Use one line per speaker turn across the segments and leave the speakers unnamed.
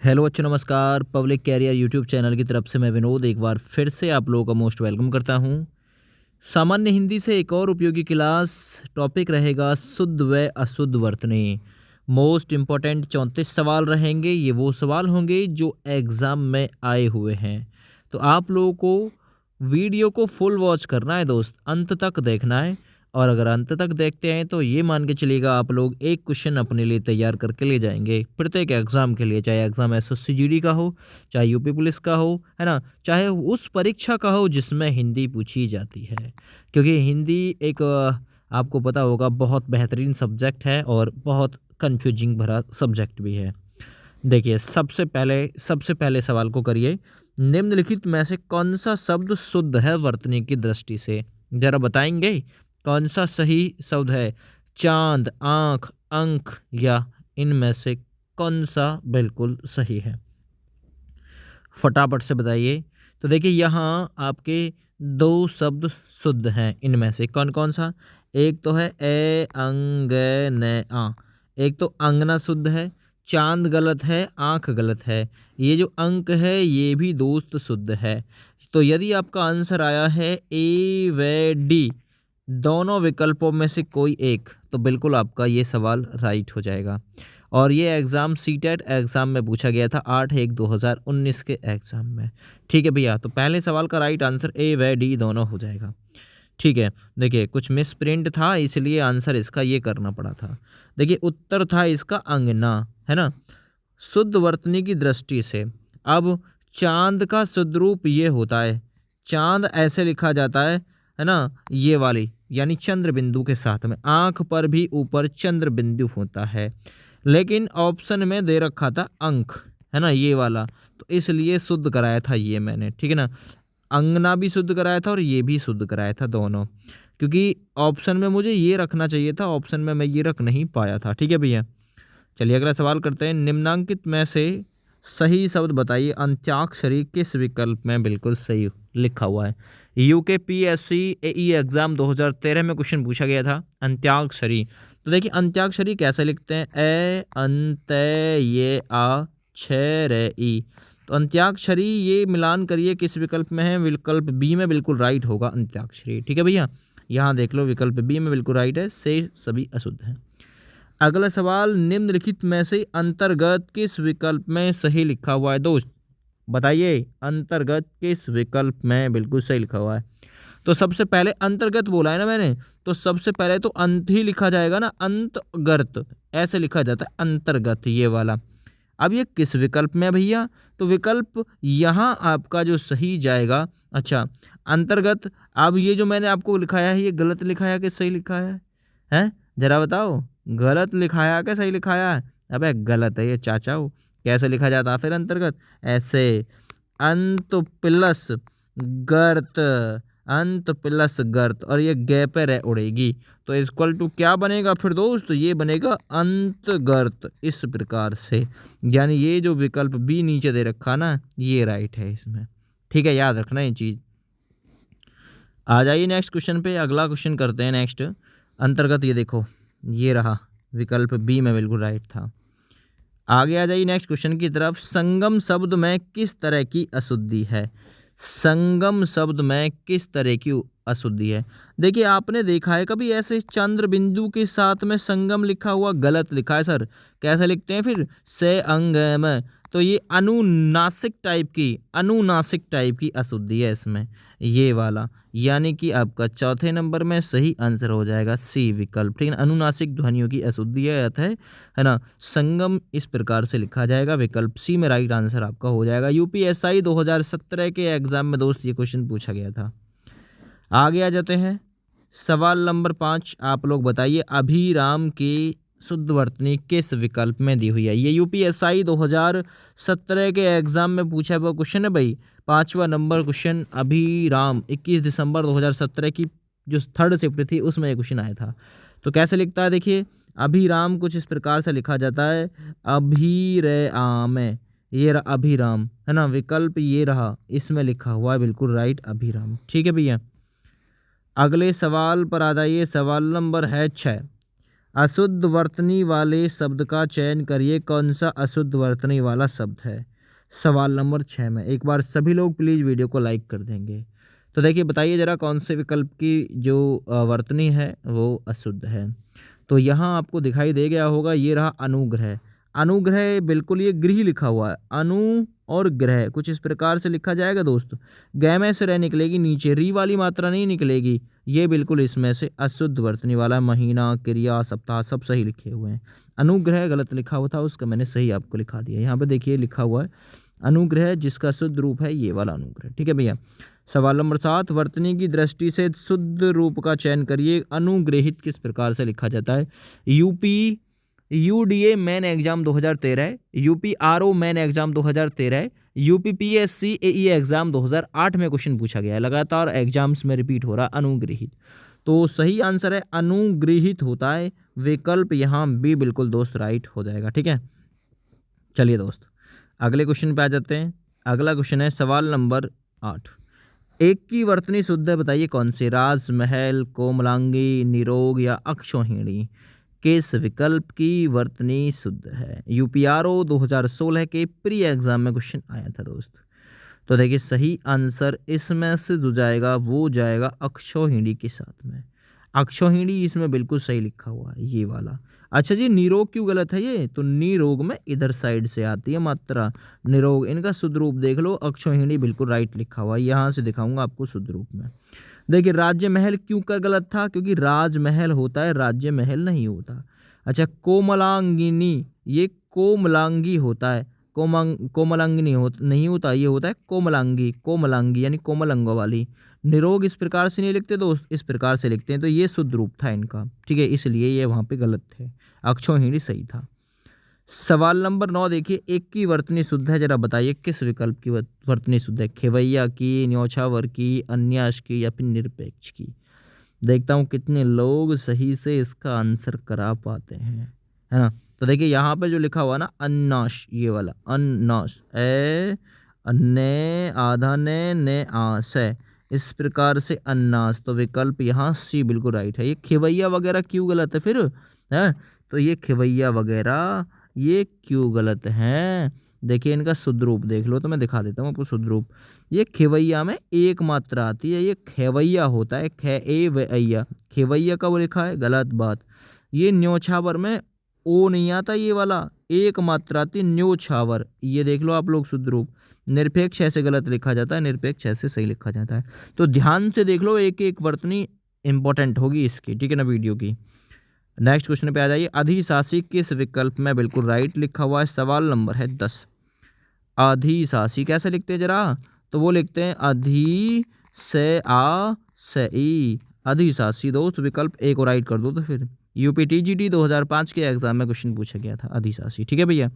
Hello बच्चों, नमस्कार। Public career YouTube channel की तरफ से मैं विनोद एक बार फिर से आप लोगों का मोस्ट वेलकम करता हूं। सामान्य हिंदी से एक और उपयोगी क्लास। टॉपिक रहेगा शुद्ध व अशुद्ध वर्तनी। मोस्ट इम्पोर्टेंट 34 सवाल रहेंगे। ये वो सवाल होंगे जो एग्ज़ाम में आए हुए हैं। तो आप लोगों को वीडियो को फुल वॉच करना है दोस्त, अंत तक देखना है। और अगर अंत तक देखते हैं तो ये मान के चलिएगा आप लोग एक क्वेश्चन अपने लिए तैयार करके ले जाएंगे प्रत्येक एग्ज़ाम के लिए, चाहे एग्ज़ाम एसएससी जीडी का हो, चाहे यूपी पुलिस का हो, है ना, चाहे उस परीक्षा का हो जिसमें हिंदी पूछी जाती है। क्योंकि हिंदी एक आपको पता होगा बहुत बेहतरीन सब्जेक्ट है और बहुत कन्फ्यूजिंग भरा सब्जेक्ट भी है। देखिए, सबसे पहले सवाल को करिए। निम्नलिखित में से कौन सा शब्द शुद्ध है वर्तनी की दृष्टि से? जरा बताएंगे कौन सा सही शब्द है? चांद, आंख, अंक या इनमें से कौन सा बिल्कुल सही है? फटाफट से बताइए। तो देखिए, यहाँ आपके दो शब्द शुद्ध हैं। इनमें से कौन कौन सा? एक तो है ए अंग न आ। एक तो अंगना शुद्ध है, चांद गलत है, आंख गलत है। ये जो अंक है ये भी दोस्त शुद्ध है। तो यदि आपका आंसर आया है ए व डी, दोनों विकल्पों में से कोई एक, तो बिल्कुल आपका ये सवाल राइट हो जाएगा। और ये एग्ज़ाम सीटेट एग्ज़ाम में पूछा गया था 8/1/2019 के एग्ज़ाम में। ठीक है भैया, तो पहले सवाल का राइट आंसर ए व डी दोनों हो जाएगा। ठीक है, देखिए कुछ मिस प्रिंट था इसलिए आंसर इसका ये करना पड़ा था। देखिए, उत्तर था इसका अंगना, है ना। शुद्ध वर्तनी की दृष्टि से अब चांद का शुद्ध रूप ये होता है, चांद ऐसे लिखा जाता है ना, ये वाली यानी चंद्र बिंदु के साथ में, आंख पर भी ऊपर चंद्र बिंदु होता है। लेकिन ऑप्शन में दे रखा था अंक, है ना, ये वाला, तो इसलिए शुद्ध कराया था ये मैंने, ठीक है ना। अंगना भी शुद्ध कराया था और ये भी शुद्ध कराया था दोनों, क्योंकि ऑप्शन में मुझे ये रखना चाहिए था, ऑप्शन में मैं ये रख नहीं पाया था। ठीक है भैया, चलिए अगला सवाल करते हैं। निम्नांकित में से सही शब्द बताइए। अंत्याक्षरी किस विकल्प में बिल्कुल सही लिखा हुआ है? यूकेपीएससी एई एग्जाम 2013 में क्वेश्चन पूछा गया था अंत्याक्षरी। तो देखिए, अंत्याक्षरी कैसे लिखते हैं? ए अंत ये आ छ रे ई। तो अंत्याक्षरी ये मिलान करिए किस विकल्प में है? विकल्प बी में बिल्कुल राइट होगा अंत्याक्षरी। ठीक है भैया, यहाँ देख लो, विकल्प बी में बिल्कुल राइट है, से सभी अशुद्ध हैं। अगला सवाल, निम्नलिखित में से अंतर्गत किस विकल्प में सही लिखा हुआ है? दोस्त बताइए, अंतर्गत किस विकल्प में बिल्कुल सही लिखा हुआ है? तो सबसे पहले अंतर्गत बोला है ना मैंने, तो सबसे पहले तो अंत ही लिखा जाएगा ना, अंतर्गत ऐसे लिखा जाता है, अंतर्गत ये वाला। अब ये किस विकल्प में है भैया? तो विकल्प यहाँ आपका जो सही जाएगा, अच्छा, अंतर्गत। अब ये जो मैंने आपको लिखाया है ये गलत लिखाया है कि सही लिखा है? हैं, जरा बताओ, गलत लिखाया कि सही लिखाया है? अबे गलत है ये चाचाओ। कैसे लिखा जाता है फिर अंतर्गत? ऐसे, अंत प्लस गर्त, अंत प्लस गर्त, और ये गे पे रह उड़ेगी, तो इक्वल टू क्या बनेगा फिर दोस्त? ये बनेगा अंतगर्त, इस प्रकार से। यानी ये जो विकल्प बी नीचे दे रखा ना, ये राइट है इसमें। ठीक है, याद रखना ये चीज़। आ जाइए नेक्स्ट क्वेश्चन पे, अगला क्वेश्चन करते हैं नेक्स्ट। अंतर्गत ये देखो, ये रहा, विकल्प बी में बिल्कुल राइट था। आगे आ जाइए नेक्स्ट क्वेश्चन की तरफ। संगम शब्द में किस तरह की अशुद्धि है? संगम शब्द में किस तरह की अशुद्धि है? देखिए, आपने देखा है कभी ऐसे चंद्र बिंदु के साथ में संगम लिखा हुआ? गलत लिखा है सर। कैसे लिखते हैं फिर? से अंगम। तो ये अनुनासिक टाइप की अशुद्धि है इसमें, ये वाला। यानी कि आपका चौथे नंबर में सही आंसर हो जाएगा सी विकल्प। ठीक है, अनुनासिक ध्वनियों की अशुद्धि है ना। संगम इस प्रकार से लिखा जाएगा, विकल्प सी में राइट आंसर आपका हो जाएगा। यूपीएसआई 2017 के एग्जाम में दोस्त ये क्वेश्चन पूछा गया था। आगे आ जाते हैं, सवाल नंबर 5। आप लोग बताइए, अभिराम की शुद्ध वर्तनी किस विकल्प में दी हुई है? ये यूपीएसआई 2017 के एग्जाम में पूछा हुआ क्वेश्चन है भाई, 5वां नंबर क्वेश्चन। अभिराम 21 दिसंबर 2017 की जो थर्ड शिफ्ट थी उसमें ये क्वेश्चन आया था। तो कैसे लिखता है देखिए, अभिराम कुछ इस प्रकार से लिखा जाता है, अभिराम, ये रहा अभिराम, है ना, विकल्प ये रहा, इसमें लिखा हुआ है बिल्कुल राइट अभिराम। ठीक है भैया, अगले सवाल पर आ जाइए, सवाल नंबर है 6। अशुद्ध वर्तनी वाले शब्द का चयन करिए, कौन सा अशुद्ध वर्तनी वाला शब्द है। सवाल नंबर 6 में एक बार सभी लोग प्लीज़ वीडियो को लाइक कर देंगे। तो देखिए बताइए ज़रा कौन से विकल्प की जो वर्तनी है वो अशुद्ध है। तो यहाँ आपको दिखाई दे गया होगा, ये रहा अनुग्रह। अनुग्रह बिल्कुल ये गृह लिखा हुआ है, अनु और ग्रह कुछ इस प्रकार से लिखा जाएगा दोस्त। गै में से रह निकलेगी, नीचे री वाली मात्रा नहीं निकलेगी। ये बिल्कुल इसमें से अशुद्ध वर्तनी वाला। महीना, क्रिया, सप्ताह सब सही लिखे हुए हैं। अनुग्रह गलत लिखा हुआ था, उसका मैंने सही आपको लिखा दिया। यहाँ पे देखिए लिखा हुआ है अनुग्रह, जिसका शुद्ध रूप है ये वाला अनुग्रह। ठीक है भैया। सवाल नंबर 7, वर्तनी की दृष्टि से शुद्ध रूप का चयन करिए। अनुग्रहित किस प्रकार से लिखा जाता है। UP UDA main exam 2013, UP RO main exam 2013, UP PSC AE exam 2008 में क्वेश्चन पूछा गया है। लगातार एग्जाम्स में रिपीट हो रहा अनुग्रहित। तो सही आंसर है अनुग्रहित होता है। विकल्प यहाँ बी बिल्कुल दोस्त राइट हो जाएगा। ठीक है, चलिए दोस्त अगले क्वेश्चन पे आ जाते हैं। अगला क्वेश्चन है सवाल नंबर 8। एक की वर्तनी शुद्ध है, बताइए कौन सी। राजमहल, कोमलांगी, निरोग या अक्षौहिणी। किस विकल्प की वर्तनी शुद्ध है। यूपीआरओ 2016 के प्री एग्जाम में क्वेश्चन आया था दोस्त। तो देखिए सही आंसर इसमें से जो जाएगा वो जाएगा अक्षौहिणी के साथ में। अक्षौहिणी इसमें बिल्कुल सही लिखा हुआ है ये वाला। अच्छा जी, निरोग क्यों गलत है ये। तो निरोग में इधर साइड से आती है मात्रा निरोग। इनका शुद्ध रूप देख लो, अक्षौहिणी बिल्कुल राइट लिखा हुआ है। यहाँ से दिखाऊंगा आपको शुद्ध रूप में। देखिए राज्य महल क्यों का गलत था, क्योंकि राजमहल होता है, राज्य महल नहीं होता। अच्छा कोमलांगिनी, ये कोमलांगी होता है, कोमलांगिनी नहीं होता, ये होता है कोमलांगी। कोमलांगी यानी कोमल अंगों वाली। निरोग इस प्रकार से नहीं लिखते दोस्त, इस प्रकार से लिखते हैं। तो ये शुद्ध रूप था इनका। ठीक है, इसलिए ये वहाँ पे गलत थे। अक्षौहिणी सही था। सवाल नंबर 9 देखिए, एक की वर्तनी शुद्ध है, जरा बताइए किस विकल्प की वर्तनी शुद्ध है। खेवैया की, न्योछावर की, अन्यास की या फिर निरपेक्ष की। देखता हूँ कितने लोग सही से इसका आंसर करा पाते हैं, है ना। तो देखिए यहाँ पे जो लिखा हुआ ना अन्नाश, ये वाला अन्नाश, ए अन्ने आधा ने आस है, इस प्रकार से अन्नास। तो विकल्प यहाँ सी बिल्कुल राइट है। ये खेवैया वगैरह क्यों गलत है फिर, है। तो ये खेवैया वगैरह ये क्यों गलत हैं। देखिए इनका शुद्ध रूप देख लो, तो मैं दिखा देता हूँ आपको शुद्ध रूप। ये खेवैया में एक मात्रा आती है, ये खेवैया होता है, खे ए वैया। खेवैया का वो लिखा है, गलत बात। ये न्योछावर में ओ नहीं आता, ये वाला एक मात्रा आती है न्योछावर। ये देख लो आप लोग शुद्ध रूप। निरपेक्ष ऐसे गलत लिखा जाता है, निरपेक्ष ऐसे सही लिखा जाता है। तो ध्यान से देख लो, एक एक वर्तनी इंपॉर्टेंट होगी इसकी। ठीक है ना, वीडियो की। नेक्स्ट क्वेश्चन पे आ जाइए। अधिशासी किस विकल्प में बिल्कुल राइट लिखा हुआ है। सवाल नंबर है 10। अधिशासी कैसे लिखते हैं जरा, तो वो लिखते हैं अधि से आ से ई। अधिशासी दोस्त विकल्प ए को राइट कर दो। तो फिर यूपी टीजीटी 2005 के एग्जाम में क्वेश्चन पूछा गया था अधिशासी। ठीक है भैया,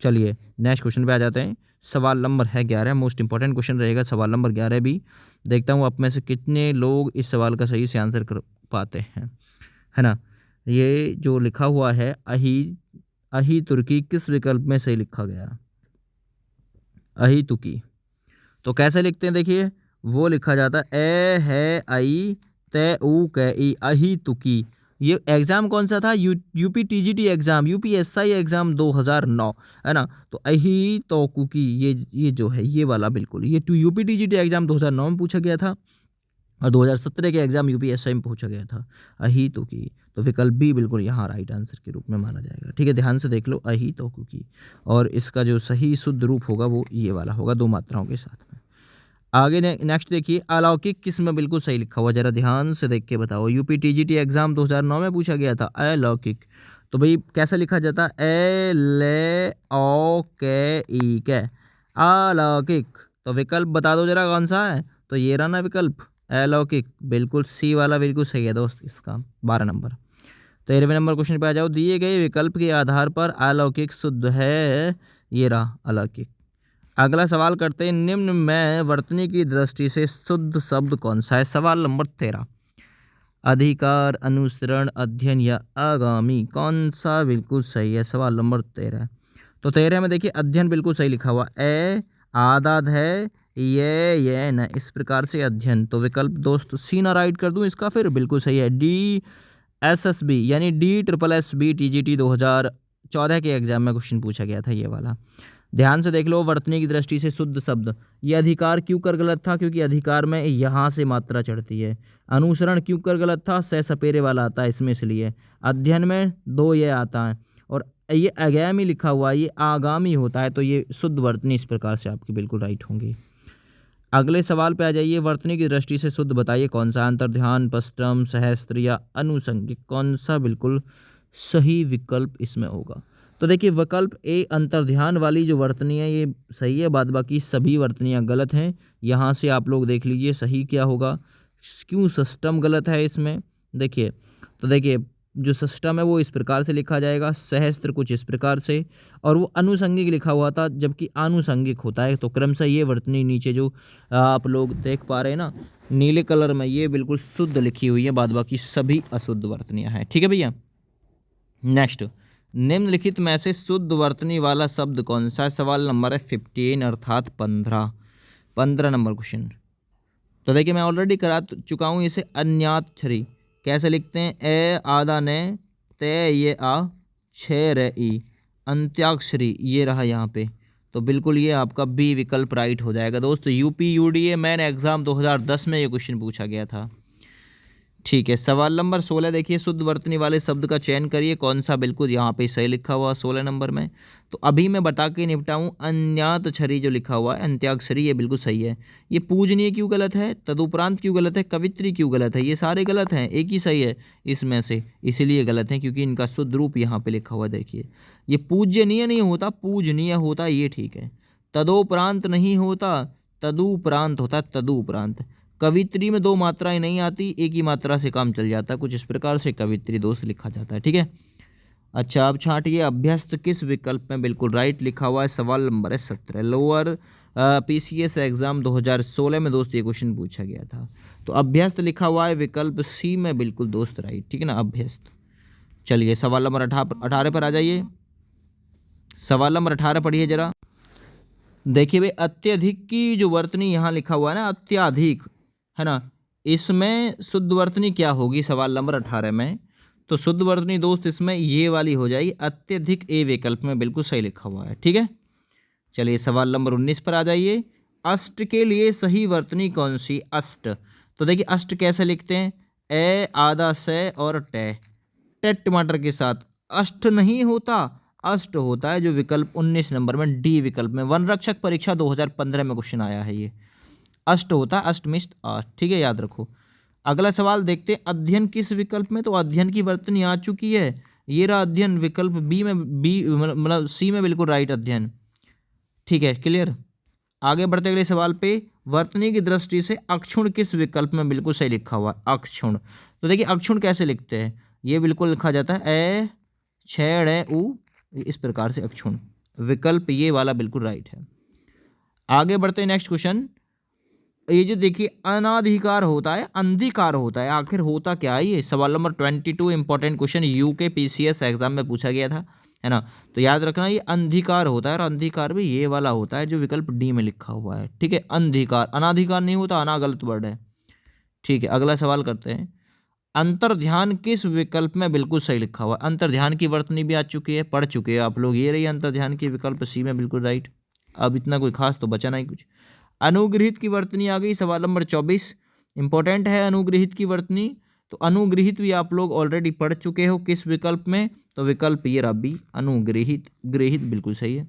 चलिए नेक्स्ट क्वेश्चन पे आ जाते हैं। सवाल नंबर है 11, मोस्ट इंपॉर्टेंट क्वेश्चन रहेगा सवाल नंबर 11 भी। देखता हूँ आप में से कितने लोग इस सवाल का सही से आंसर कर पाते हैं, है ना। ये जो लिखा हुआ है अही तुर्की किस विकल्प में सही लिखा गया। अही तुकी तो कैसे लिखते हैं, देखिए वो लिखा जाता है ए है आई ते ऊ कै ई, अही तुकी। ये एग्जाम कौन सा था, UP TGT exam, UPSI exam 2009, है ना। तो अही तो कुकी ये जो है ये वाला बिल्कुल, ये यूपी टीजीटी एग्जाम 2009 में पूछा गया था और 2017 के एग्जाम यूपीएसआई में पूछा गया था। अही तो की, तो विकल्प बी बिल्कुल यहाँ राइट आंसर के रूप में माना जाएगा। ठीक है, ध्यान से देख लो, अही तो की। और इसका जो सही शुद्ध रूप होगा वो ये वाला होगा, दो मात्राओं के साथ में। आगे नेक्स्ट देखिए, अलौकिक किस में बिल्कुल सही लिखा हुआ, जरा ध्यान से देख के बताओ। यूपी टीजीटी एग्जाम 2009 में पूछा गया था अलौकिक। तो भाई कैसे लिखा जाता, ए ले ओ के ई के, अलौकिक। तो विकल्प बता दो जरा कौन सा है, तो ये रहा ना विकल्प अलौकिक, बिल्कुल सी वाला बिल्कुल सही है दोस्त इसका। 12 नंबर। 13वें नंबर क्वेश्चन पे आ जाओ। दिए गए विकल्प के आधार पर अलौकिक शुद्ध है, ये रहा अलौकिक। अगला सवाल करते हैं, निम्न में वर्तनी की दृष्टि से शुद्ध शब्द कौन सा है। सवाल नंबर 13। अधिकार, अनुसरण, अध्ययन या आगामी, कौन सा बिल्कुल सही है। सवाल नंबर 13। तो 13 में देखिए अध्ययन बिल्कुल सही लिखा हुआ, ए आदाद है ये न, इस प्रकार से अध्ययन। तो विकल्प दोस्त सी ना राइट कर दूं इसका, फिर बिल्कुल सही है डी SSB यानी DSSB TGT 2014 के एग्जाम में क्वेश्चन पूछा गया था ये वाला। ध्यान से देख लो, वर्तनी की दृष्टि से शुद्ध शब्द, ये अधिकार क्यों कर गलत था, क्योंकि अधिकार में यहाँ से मात्रा चढ़ती है। अनुसरण क्यों कर गलत था, से सपेरे वाला आता है इसमें, इसलिए। अध्ययन में 2 ये आता है, और ये आगामी लिखा हुआ है, ये आगामी होता है, तो ये शुद्ध वर्तनी इस प्रकार से आपकी बिल्कुल राइट होंगी। अगले सवाल पे आ जाइए, वर्तनी की दृष्टि से शुद्ध बताइए कौन सा, अंतर्ध्यान, पश्चम, सहस्त्र या अनुसंगिक, कौन सा बिल्कुल सही विकल्प इसमें होगा। तो देखिए विकल्प ए अंतर्ध्यान वाली जो वर्तनी है ये सही है, बाद बाकी सभी वर्तनियाँ गलत हैं। यहाँ से आप लोग देख लीजिए सही क्या होगा, क्यों सिस्टम गलत है इसमें। देखिए तो देखिए जो सिस्टम है वो इस प्रकार से लिखा जाएगा, सहस्त्र कुछ इस प्रकार से, और वो अनुसंगिक लिखा हुआ था जबकि आनुसंगिक होता है। तो क्रमशः ये वर्तनी नीचे जो आप लोग देख पा रहे हैं ना नीले कलर में, ये बिल्कुल शुद्ध लिखी हुई है, बाद बाकी सभी अशुद्ध वर्तनियाँ हैं। ठीक है भैया। नेक्स्ट, निम्नलिखित में से शुद्ध वर्तनी वाला शब्द कौन सा है। सवाल नंबर है 15 अर्थात 15 नंबर क्वेश्चन। तो देखिए मैं ऑलरेडी करा चुका हूँ इसे। अन्याक्षरी कैसे लिखते हैं, ए आधा ने ते ये आ छे रे ई, अंत्याक्षरी ये रहा यहाँ पे। तो बिल्कुल ये आपका बी विकल्प राइट हो जाएगा दोस्तों। यूपी UDA मेन एग्जाम 2010 में ये क्वेश्चन पूछा गया था। ठीक है, सवाल नंबर 16 देखिए, शुद्ध वर्तनी वाले शब्द का चयन करिए कौन सा बिल्कुल यहाँ पे सही लिखा हुआ 16 नंबर में। तो अभी मैं बता के निपटाऊँ, अन्याक्षरी जो लिखा हुआ है अंत्याक्षरी, ये बिल्कुल सही है। ये पूजनीय क्यों गलत है, तदुपरांत क्यों गलत है, कवित्री क्यों गलत है, ये सारे गलत हैं, एक ही सही है इसमें से, इसीलिए गलत है क्योंकि इनका शुद्ध रूप यहाँ पे लिखा हुआ देखिए। ये पूजनीय नहीं होता, पूजनीय होता, ये ठीक है। तदोपरांत नहीं होता, तदुपरांत होता, तदुपरांत। कवित्री में 2 मात्राएं नहीं आती, एक ही मात्रा से काम चल जाता है, कुछ इस प्रकार से कवित्री दोष लिखा जाता है। ठीक है। अच्छा अब छांटिए, अभ्यस्त किस विकल्प में बिल्कुल राइट लिखा हुआ है। सवाल नंबर है 17, लोअर PCS एग्जाम 2016 में दोस्त ये क्वेश्चन पूछा गया था। तो अभ्यस्त लिखा हुआ है विकल्प सी में बिल्कुल दोस्त राइट। ठीक है ना, अभ्यस्त। चलिए सवाल नंबर 18 पर आ जाइए। सवाल नंबर 18 पढ़िए जरा। देखिए भाई, अत्यधिक की जो वर्तनी यहाँ लिखा हुआ है ना, अत्याधिक है ना, इसमें शुद्ध वर्तनी क्या होगी सवाल नंबर 18 में। तो शुद्ध वर्तनी दोस्त इसमें ये वाली हो जाएगी, अत्यधिक ए विकल्प में बिल्कुल सही लिखा हुआ है। ठीक है। चलिए सवाल नंबर 19 पर आ जाइए। अष्ट के लिए सही वर्तनी कौन सी, अष्ट। तो देखिए अष्ट कैसे लिखते हैं, ए आधा से और टे टमाटर के साथ। अष्ट नहीं होता, अष्ट होता है, जो विकल्प 19 नंबर में डी विकल्प में वन रक्षक परीक्षा 2015 में क्वेश्चन आया है, ये अष्ट होता है, अष्टमिष्ट अष्ट। ठीक है, याद रखो। अगला सवाल देखते हैं, अध्ययन किस विकल्प में। तो अध्ययन की वर्तनी आ चुकी है, ये रहा अध्ययन, विकल्प बी में, बी मतलब सी में बिल्कुल राइट अध्ययन। ठीक है, क्लियर। आगे बढ़ते अगले सवाल पे, वर्तनी की दृष्टि से अक्षुण किस विकल्प में बिल्कुल सही लिखा हुआ, अक्षुण। तो देखिए अक्षुण कैसे लिखते हैं, ये बिल्कुल लिखा जाता है ए छेड़ उ, इस प्रकार से अक्षुण, विकल्प ये वाला बिल्कुल राइट है। आगे बढ़ते हैं नेक्स्ट क्वेश्चन। ये जो देखिए अनाधिकार होता है, अंधिकार होता है, आखिर होता क्या है ये। सवाल number 22 important question, UK PCS exam में पूछा गया था, है ना। तो याद रखना ये अंधिकार होता है, और अंधिकार भी ये वाला होता है जो विकल्प डी में लिखा हुआ है। ठीक है, अंधिकार, अनाधिकार नहीं होता, अना गलत वर्ड है। ठीक है, अगला सवाल करते हैं, अंतर्ध्यान किस विकल्प में बिल्कुल सही लिखा हुआ है। अंतर्ध्यान की वर्तनी भी आ चुकी है, पढ़ चुके हैं आप लोग, ये रही अंतर्ध्यान की विकल्प सी में बिल्कुल राइट। अब इतना कोई खास तो बचा नहीं कुछ। अनुग्रहित की वर्तनी आ गई, सवाल नंबर 24 इंपॉर्टेंट है अनुग्रहित की वर्तनी। तो अनुग्रहित भी आप लोग ऑलरेडी पढ़ चुके हो, किस विकल्प में। तो विकल्प ये रहा बी, अनुग्रहित, गृहित बिल्कुल सही है।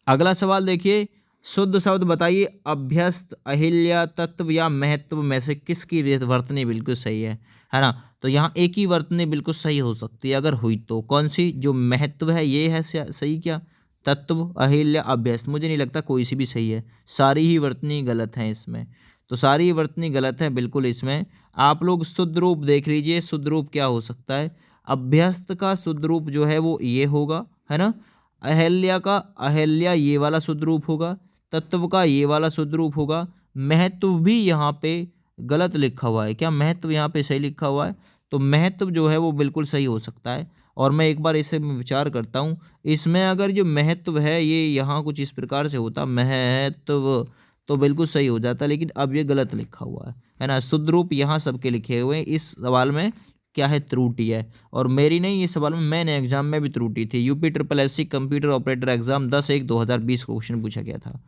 अगला सवाल देखिए, शुद्ध शब्द बताइए, अभ्यस्त, अहिल्या, तत्व या महत्व में से किसकी वर्तनी बिल्कुल सही है ना। तो यहाँ एक ही वर्तनी बिल्कुल सही हो सकती है, अगर हुई तो कौन सी, जो महत्व है ये है सही क्या, तत्व, अहिल्या, अभ्यस्त। मुझे नहीं लगता कोई सी भी सही है, सारी ही वर्तनी गलत हैं इसमें। तो सारी वर्तनी गलत है बिल्कुल इसमें। आप लोग शुद्ध रूप देख लीजिए, शुद्ध रूप क्या हो सकता है। अभ्यस्त का शुद्ध रूप जो है वो ये होगा, है ना। अहिल्या का, अहिल्या ये वाला शुद्ध रूप होगा। तत्व का ये वाला शुद्ध रूप होगा। महत्व भी यहाँ पे गलत लिखा हुआ है, क्या महत्व यहाँ पे सही लिखा हुआ है। तो महत्व जो है वो बिल्कुल सही हो सकता है। और मैं एक बार इसे विचार करता हूँ, इसमें अगर जो महत्व है ये यहाँ कुछ इस प्रकार से होता महत्व, तो बिल्कुल सही हो जाता, लेकिन अब ये गलत लिखा हुआ है ना। शुद्ध रूप यहाँ सबके लिखे हुए हैं, इस सवाल में क्या है, त्रुटि है। और मेरी नहीं, ये सवाल में मैंने एग्जाम में भी त्रुटि थी। UP triple S C computer operator exam 10/1/2020 को क्वेश्चन पूछा गया था।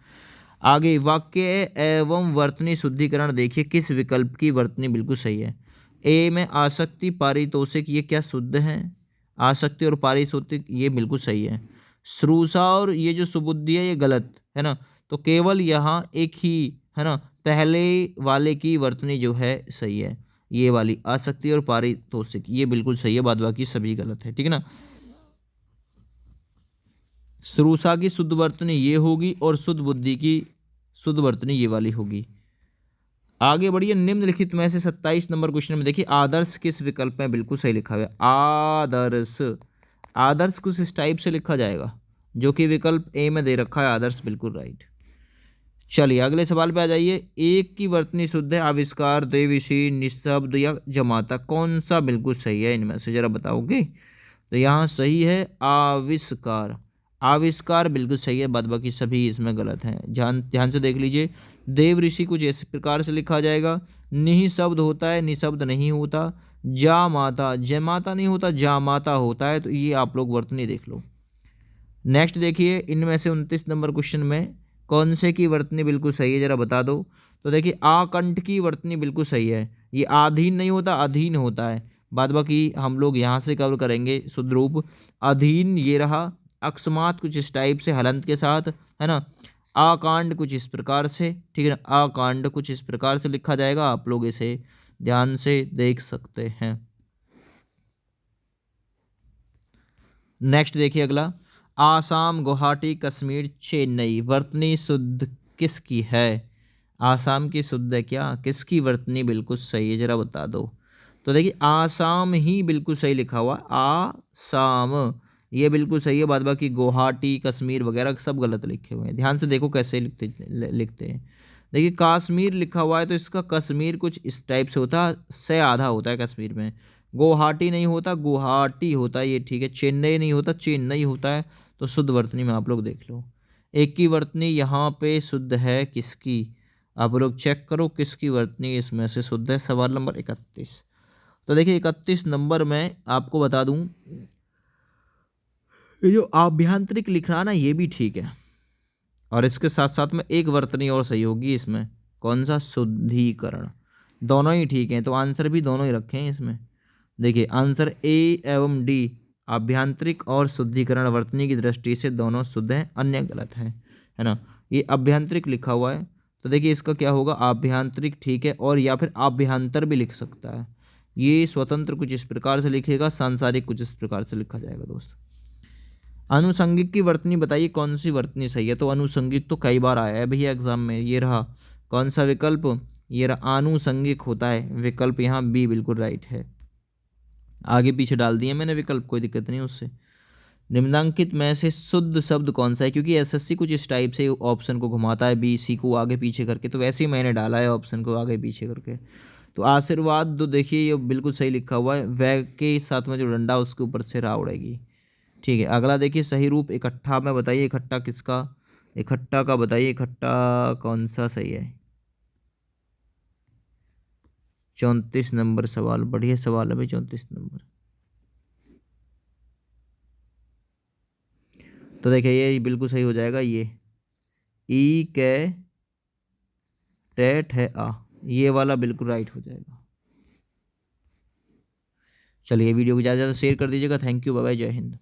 आगे वाक्य एवं वर्तनी शुद्धिकरण देखिए, किस विकल्प की वर्तनी बिल्कुल सही है। ए में आसक्ति पारितोषिक, ये क्या शुद्ध है, आसक्ति और पारितोषिक ये बिल्कुल सही है। श्रूषा और ये जो सुबुद्धि है ये गलत है ना, तो केवल यहाँ एक ही है ना, पहले वाले की वर्तनी जो है सही है, ये वाली आसक्ति और पारितोषिक ये बिल्कुल सही है, बाद बाकी सभी गलत है, ठीक है ना। श्रूषा की शुद्ध वर्तनी ये होगी और शुद्ध बुद्धि की शुद्ध वर्तनी ये वाली होगी। आगे बढ़िए, निम्नलिखित में से 27 नंबर क्वेश्चन में देखिए, आदर्श किस विकल्प में बिल्कुल सही लिखा हुआ है। आदर्श, आदर्श कुछ इस टाइप से लिखा जाएगा, जो कि विकल्प ए में दे रखा है आदर्श, बिल्कुल राइट। चलिए अगले सवाल पे आ जाइए। एक की वर्तनी शुद्ध है, आविष्कार, देविशी, निस्तब्ध या जमाता, कौन सा बिल्कुल सही है इनमें से जरा बताओगे। तो यहाँ सही है आविष्कार, आविष्कार बिल्कुल सही है, बाद बाकी सभी इसमें गलत हैं। ध्यान ध्यान से देख लीजिए। देव ऋषि कुछ इस प्रकार से लिखा जाएगा, निःशब्द होता है, निशब्द नहीं होता। जा माता, जय माता नहीं होता, जा माता होता है, तो ये आप लोग वर्तनी देख लो। नेक्स्ट देखिए, इनमें से 29 नंबर क्वेश्चन में कौन से की वर्तनी बिल्कुल सही है जरा बता दो। तो देखिए आकंठ की वर्तनी बिल्कुल सही है, ये आधीन नहीं होता, अधीन होता है। बाद बाकी हम लोग यहाँ से कवर करेंगे शुद्ध रूप। अधीन ये रहा, अकस्मात कुछ इस टाइप से हलंत के साथ है ना, आकांड कुछ इस प्रकार से, ठीक है ना, आकांड कुछ इस प्रकार से लिखा जाएगा, आप लोग इसे ध्यान से देख सकते हैं। नेक्स्ट देखिए अगला, आसाम, गुवाहाटी, कश्मीर, चेन्नई, वर्तनी शुद्ध किसकी है। आसाम की शुद्ध है क्या, किसकी वर्तनी बिल्कुल सही है जरा बता दो। तो देखिए आसाम ही बिल्कुल सही लिखा हुआ, आसाम ये बिल्कुल सही है, बाद बाकी गुवाहाटी, कश्मीर वगैरह सब गलत लिखे हुए हैं। ध्यान से देखो कैसे लिखते हैं। देखिए काश्मीर लिखा हुआ है, तो इसका कश्मीर कुछ इस टाइप से होता है, से आधा होता है कश्मीर में। गुवाहाटी नहीं होता, गुवाहाटी होता है, ये ठीक है। चेन्नई नहीं होता, चेन्नई होता है। तो शुद्ध वर्तनी में आप लोग देख लो, एक की वर्तनी यहाँ पे शुद्ध है किसकी, आप लोग चेक करो किसकी वर्तनी इसमें से शुद्ध है। सवाल नंबर 31। तो देखिए 31 नंबर में आपको बता दूं, ये जो आभ्यंतरिक लिख रहा ना ये भी ठीक है, और इसके साथ साथ में एक वर्तनी और सही होगी इसमें, कौन सा, शुद्धिकरण। दोनों ही ठीक हैं, तो आंसर भी दोनों ही रखे हैं इसमें। देखिए आंसर ए एवं डी, आभ्यंतरिक और शुद्धिकरण वर्तनी की दृष्टि से दोनों शुद्ध हैं, अन्य गलत है ना। ये आभ्यंतरिक लिखा हुआ है, तो देखिए इसका क्या होगा, आभ्यंतरिक ठीक है, और या फिर आभ्यंतर भी लिख सकता है। ये स्वतंत्र कुछ इस प्रकार से लिखेगा, सांसारिक कुछ इस प्रकार से लिखा जाएगा दोस्त। अनुसंगिक की वर्तनी बताइए, कौन सी वर्तनी सही है। तो अनुसंगिक तो कई बार आया है भैया एग्जाम में, ये रहा कौन सा विकल्प, ये रहा आनुसंगिक होता है विकल्प, यहाँ बी बिल्कुल राइट है। आगे पीछे डाल दिए मैंने विकल्प, कोई दिक्कत नहीं उससे। निम्नांकित में से शुद्ध शब्द कौन सा है, क्योंकि एसएससी कुछ इस टाइप से ऑप्शन को घुमाता है बी सी को आगे पीछे करके, तो वैसे ही मैंने डाला है ऑप्शन को आगे पीछे करके। तो आशीर्वाद तो देखिए ये बिल्कुल सही लिखा हुआ है, वै के साथ में जो डंडा उसके ऊपर से रा उड़ेगी, ठीक है। अगला देखिए सही रूप इकट्ठा में बताइए, इकट्ठा किसका, इकट्ठा का बताइए, इकट्ठा कौन सा सही है। 34 नंबर सवाल, बढ़िया सवाल है भाई 34 नंबर। तो देखिए ये बिल्कुल सही हो जाएगा, ये ई के टेट है आ, ये वाला बिल्कुल राइट हो जाएगा। चलिए वीडियो को ज़्यादा से ज़्यादा शेयर कर दीजिएगा। थैंक यू, बाय बाय, जय हिंद।